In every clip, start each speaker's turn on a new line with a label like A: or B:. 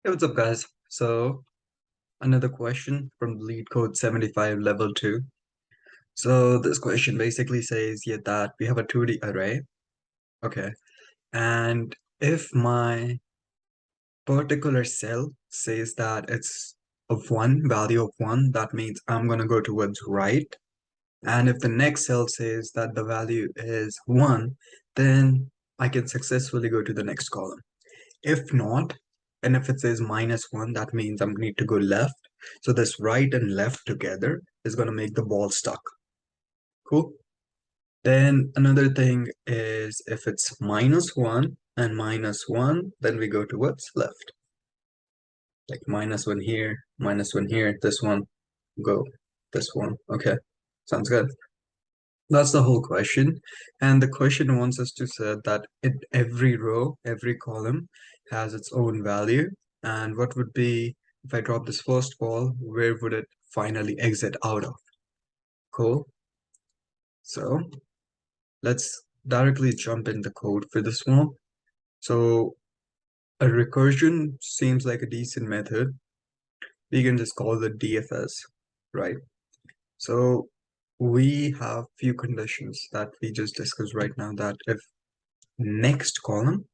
A: Hey, what's up, guys? So, another question from LeetCode 75 level 2. So, this question basically says, yeah, that we have a 2D array. Okay. And if my particular cell says that it's of 1, value of 1, that means I'm going to go towards right. And if the next cell says that the value is 1, then I can successfully go to the next column. If not, and if it says -1, that means I need to go left. So this right and left together is going to make the ball stuck. Cool. Then another thing is if it's -1 and -1, then we go towards left. Like -1 here, -1 here, this one, go, this one. Okay, sounds good. That's the whole question. And the question wants us to say that every row, every column has its own value. And what would be, if I drop this first ball, where would it finally exit out of? Cool. So let's directly jump in the code for this one. So a recursion seems like a decent method. We can just call it DFS, right? So we have few conditions that we just discussed right now, that if next column,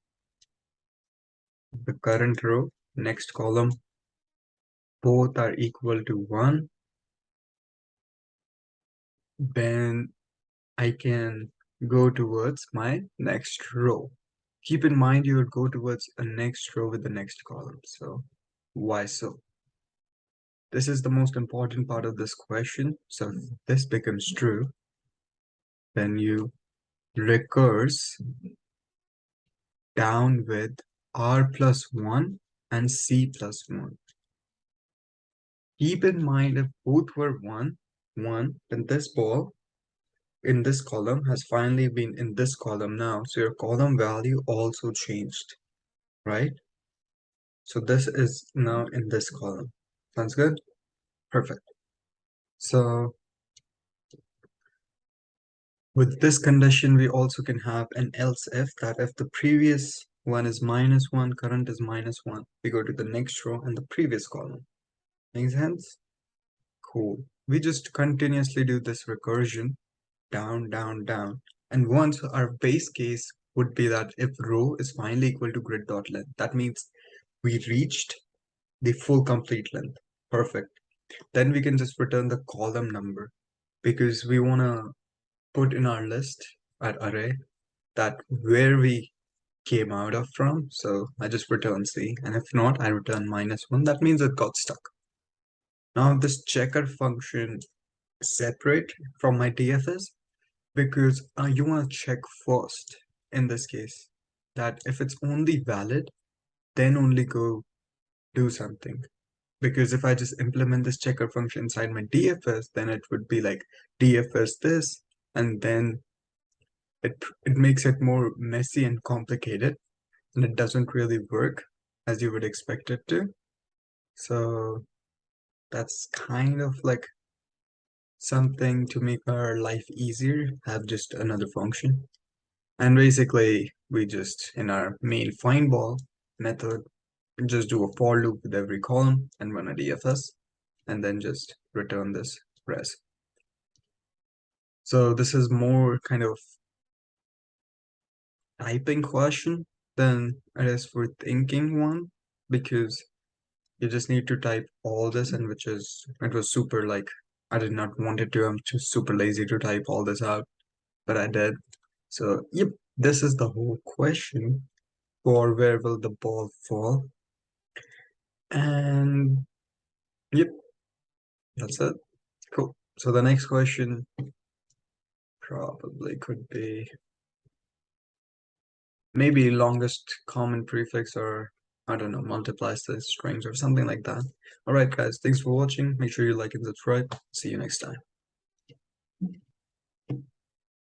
A: the current row, next column, both are equal to 1, then I can go towards my next row. Keep in mind you would go towards a next row with the next column. So why so? This is the most important part of this question. So if this becomes true, then you recurse down with r plus 1 and c plus 1. Keep in mind if both were 1, then this ball in this column has finally been in this column now. So your column value also changed, right? So this is now in this column. Sounds good? Perfect. So with this condition, we also can have an else if, that if the previous one is -1, current is -1, we go to the next row and the previous column. Make sense? Cool. We just continuously do this recursion down, down, down. And once our base case would be that if row is finally equal to grid.length, that means we reached the full complete length. Perfect. Then we can just return the column number because we want to put in our list, our array, that where we came out of from. So I just return C, and if not, I return -1. That means it got stuck. Now this checker function is separate from my DFS because you want to check first in this case that if it's only valid, then only go do something. Because if I just implement this checker function inside my DFS, then it would be like DFS this, and then it makes it more messy and complicated, and it doesn't really work as you would expect it to. So that's kind of like something to make our life easier, have just another function. And basically, we just, in our main find ball method, just do a for loop with every column and run a DFS, and then just return this res. So this is more kind of typing question than it is for thinking one, because you just need to type all this, and it was super like, I did not want it to, I'm just super lazy to type all this out, but I did. So yep, this is the whole question for where will the ball fall. And yep, that's it. Cool. So the next question probably could be maybe longest common prefix, or I don't know, multiplies the strings or something like that. All right, guys, thanks for watching. Make sure you like and subscribe. See you next time.